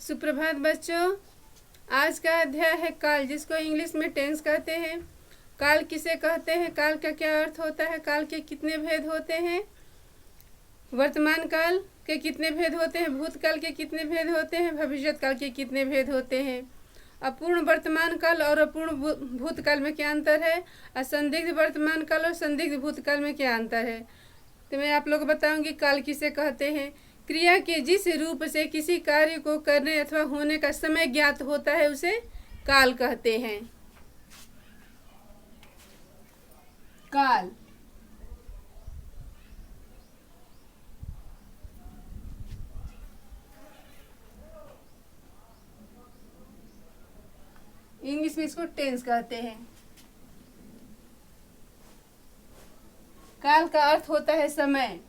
सुप्रभात बच्चों। आज का अध्याय है काल, जिसको इंग्लिश में टेंस कहते हैं। काल किसे कहते हैं, काल का क्या अर्थ होता है, काल के कितने भेद होते हैं, वर्तमान काल के कितने भेद होते हैं, भूतकाल के कितने भेद होते हैं, भविष्यत काल के कितने भेद होते हैं, अपूर्ण वर्तमान काल और अपूर्ण भूतकाल में क्या अंतर है, असंदिग्ध वर्तमान काल और संदिग्ध भूतकाल में क्या अंतर है। तो मैं आप लोग को बताऊंगी काल किसे कहते हैं। क्रिया के जिस रूप से किसी कार्य को करने अथवा होने का समय ज्ञात होता है उसे काल कहते हैं। काल इंग्लिश में इसको टेंस कहते हैं। काल का अर्थ होता है समय।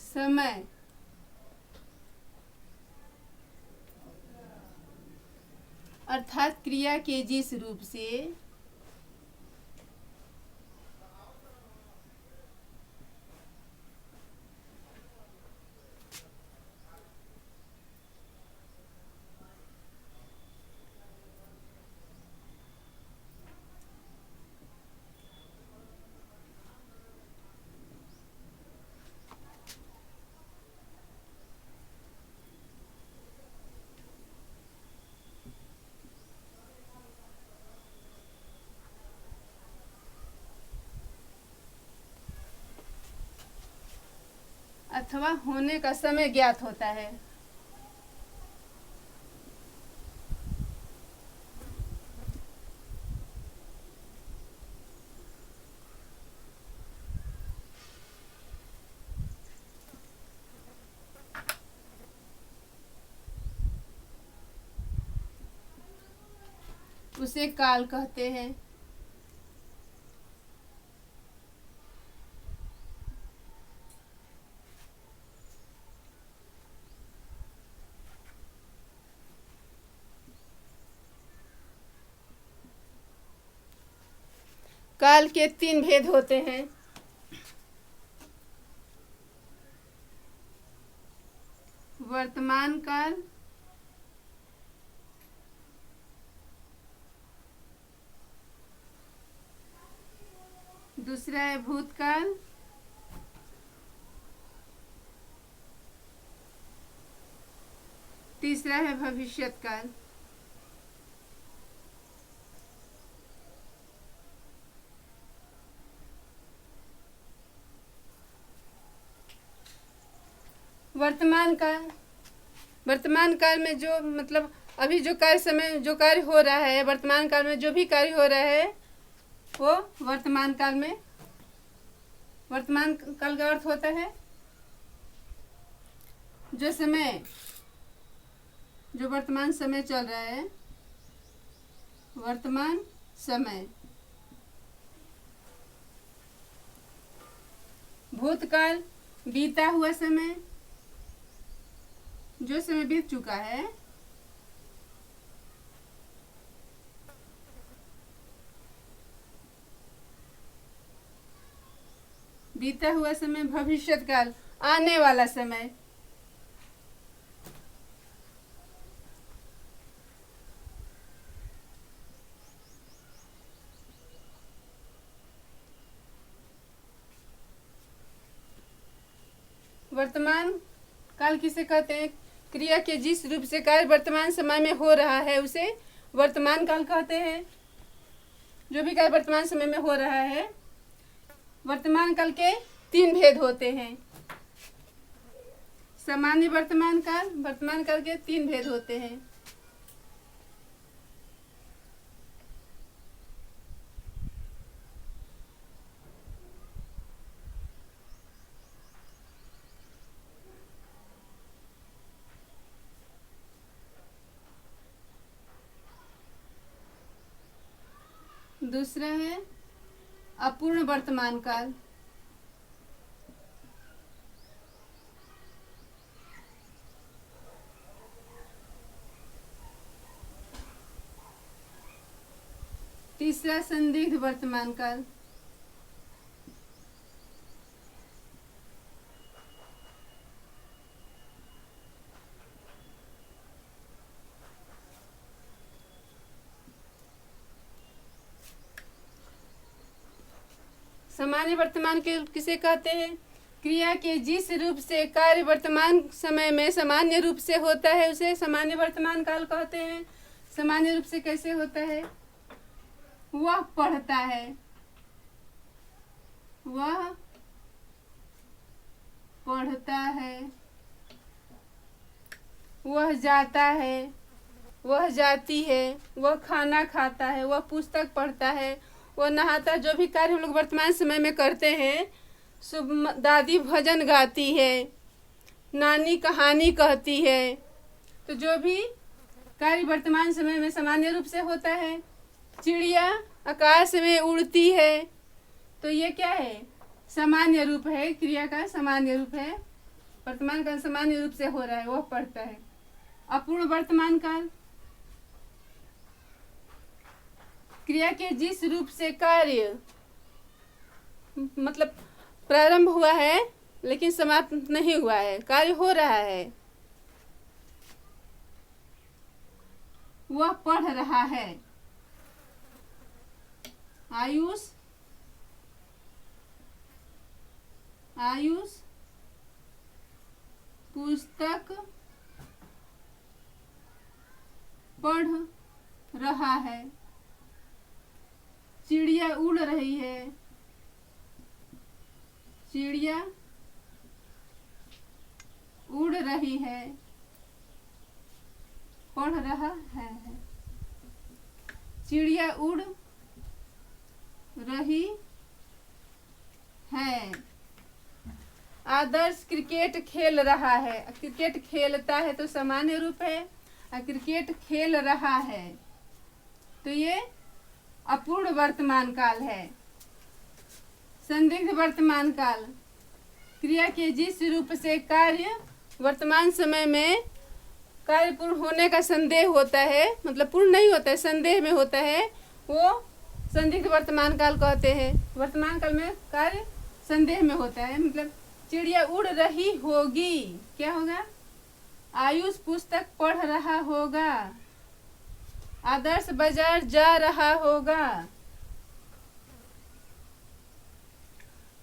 समय अर्थात क्रिया के जिस रूप से अथवा होने का समय ज्ञात होता है। उसे काल कहते हैं। काल के 3 भेद होते हैं। वर्तमान काल, दूसरा है भूतकाल, तीसरा है भविष्यत काल। वर्तमान काल में जो मतलब अभी जो कार्य हो रहा है, वर्तमान काल में जो भी कार्य हो रहा है वो वर्तमान काल का अर्थ होता है जो वर्तमान समय चल रहा है, वर्तमान समय। भूतकाल बीता हुआ समय, जो समय बीत चुका है। बीता हुआ समय भविष्यत काल, आने वाला समय। वर्तमान काल किसे कहते हैं, क्रिया के जिस रूप से कार्य वर्तमान समय में हो रहा है उसे वर्तमान काल कहते हैं। जो भी कार्य वर्तमान समय में हो रहा है। वर्तमान काल के 3 भेद होते हैं। सामान्य वर्तमान काल के 3 भेद होते हैं। दूसरा है अपूर्ण वर्तमान काल। तीसरा संदिग्ध वर्तमान काल। सामान्य वर्तमान के किसे कहते हैं? क्रिया के जिस रूप से कार्य वर्तमान समय में सामान्य रूप से होता है उसे सामान्य वर्तमान काल कहते हैं। सामान्य रूप से कैसे होता है? वह पढ़ता है, वह पढ़ता है, वह जाता है, वह जाती है, वह खाना खाता है, वह पुस्तक पढ़ता है, वह नहाता है। जो भी कार्य हम लोग वर्तमान समय में करते हैं, सुबह दादी भजन गाती है, नानी कहानी कहती है, तो जो भी कार्य वर्तमान समय में सामान्य रूप से होता है। चिड़िया आकाश में उड़ती है, तो ये क्या है? सामान्य रूप है, क्रिया का सामान्य रूप है, वर्तमान काल सामान्य रूप से हो रहा है, वह पढ़ता है। अपूर्ण वर्तमान काल, क्रिया के जिस रूप से कार्य मतलब प्रारंभ हुआ है लेकिन समाप्त नहीं हुआ है, कार्य हो रहा है, वह पढ़ रहा है। आयुष पुस्तक पढ़ रहा है। चिड़िया उड़ रही है, चिड़िया उड़ रही है, पढ़ रहा है। चिड़िया उड़ रही है। आदर्श क्रिकेट खेल रहा है। क्रिकेट खेलता है तो सामान्य रूप है, और क्रिकेट खेल रहा है तो ये अपूर्ण वर्तमान काल है। संदिग्ध वर्तमान काल, क्रिया के जिस रूप से कार्य वर्तमान समय में कार्य पूर्ण होने का संदेह होता है, मतलब पूर्ण नहीं होता है, संदेह में होता है, वो संदिग्ध वर्तमान काल कहते हैं। वर्तमान काल में कार्य संदेह में होता है, मतलब चिड़िया उड़ रही होगी, क्या होगा? आयुष पुस्तक पढ़ रहा होगा, आदर्श बाजार जा रहा होगा।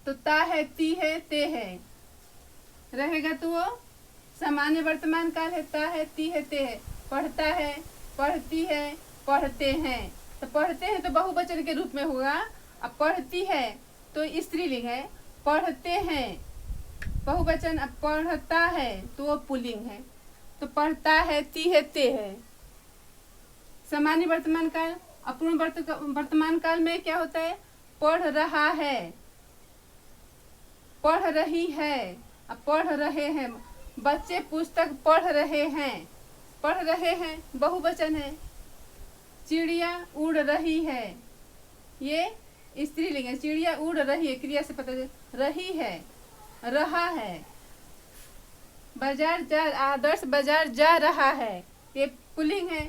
तो ता है, ती है, ते है रहेगा तो वो सामान्य वर्तमान काल है। ता है, ती है, ते है। पढ़ता है, पढ़ती है, पढ़ते हैं। तो पढ़ते हैं तो बहुवचन के रूप में होगा। अब पढ़ती है तो स्त्रीलिंग है, पढ़ते हैं बहुवचन। अब पढ़ता है तो वो पुल्लिंग है। तो पढ़ता है, ती है, ते है सामान्य वर्तमान काल। अपूर्ण वर्तमान काल में क्या होता है? पढ़ रहा है, पढ़ रही है, अब पढ़ रहे हैं। बच्चे पुस्तक पढ़ रहे हैं, पढ़ रहे हैं बहुवचन है। चिड़िया उड़ रही है, ये स्त्रीलिंग है। चिड़िया उड़ रही है, क्रिया से पता चल रही है, रहा है। बाजार जा, आदर्श बाजार जा रहा है, ये पुल्लिंग है।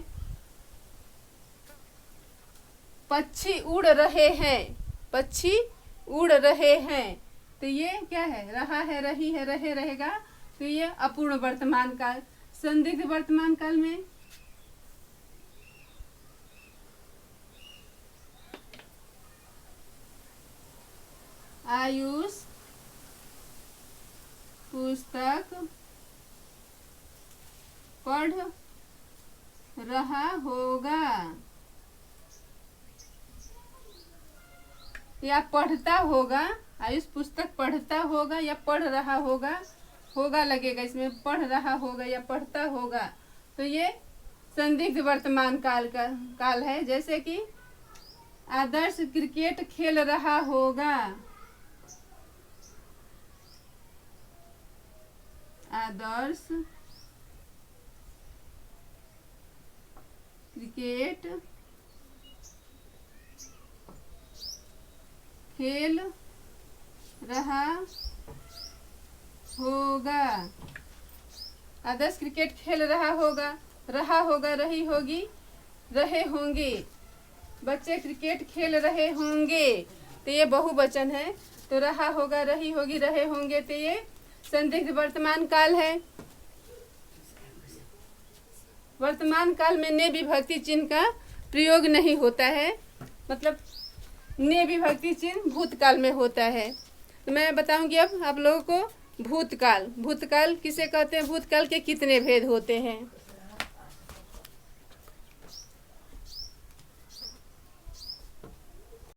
पक्षी उड़ रहे हैं, पक्षी उड़ रहे हैं, तो ये क्या है? रहा है, रही है, रहे रहेगा, तो ये अपूर्ण वर्तमान काल। संदिग्ध वर्तमान काल में आयुष पुस्तक पढ़ रहा होगा या पढ़ता होगा। आयुष पुस्तक पढ़ता होगा या पढ़ रहा होगा, होगा लगेगा इसमें, पढ़ रहा होगा या पढ़ता होगा, तो ये संदिग्ध वर्तमान काल का काल है। जैसे कि आदर्श क्रिकेट खेल रहा होगा, आदर्श क्रिकेट खेल रहा होगा। आदर्श क्रिकेट खेल रहा होगा, रहा होगा, रही होगी, रहे होंगे, बच्चे क्रिकेट खेल रहे होंगे, तो ये बहुवचन है। तो रहा होगा, रही होगी, रहे होंगे, तो ये संदिग्ध वर्तमान काल है। वर्तमान काल में ने विभक्ति चिन्ह का प्रयोग नहीं होता है, मतलब ने विभक्ति चिन्ह भूतकाल में होता है। तो मैं बताऊंगी अब आप लोगों को भूतकाल। भूतकाल किसे कहते हैं, भूतकाल के कितने भेद होते हैं।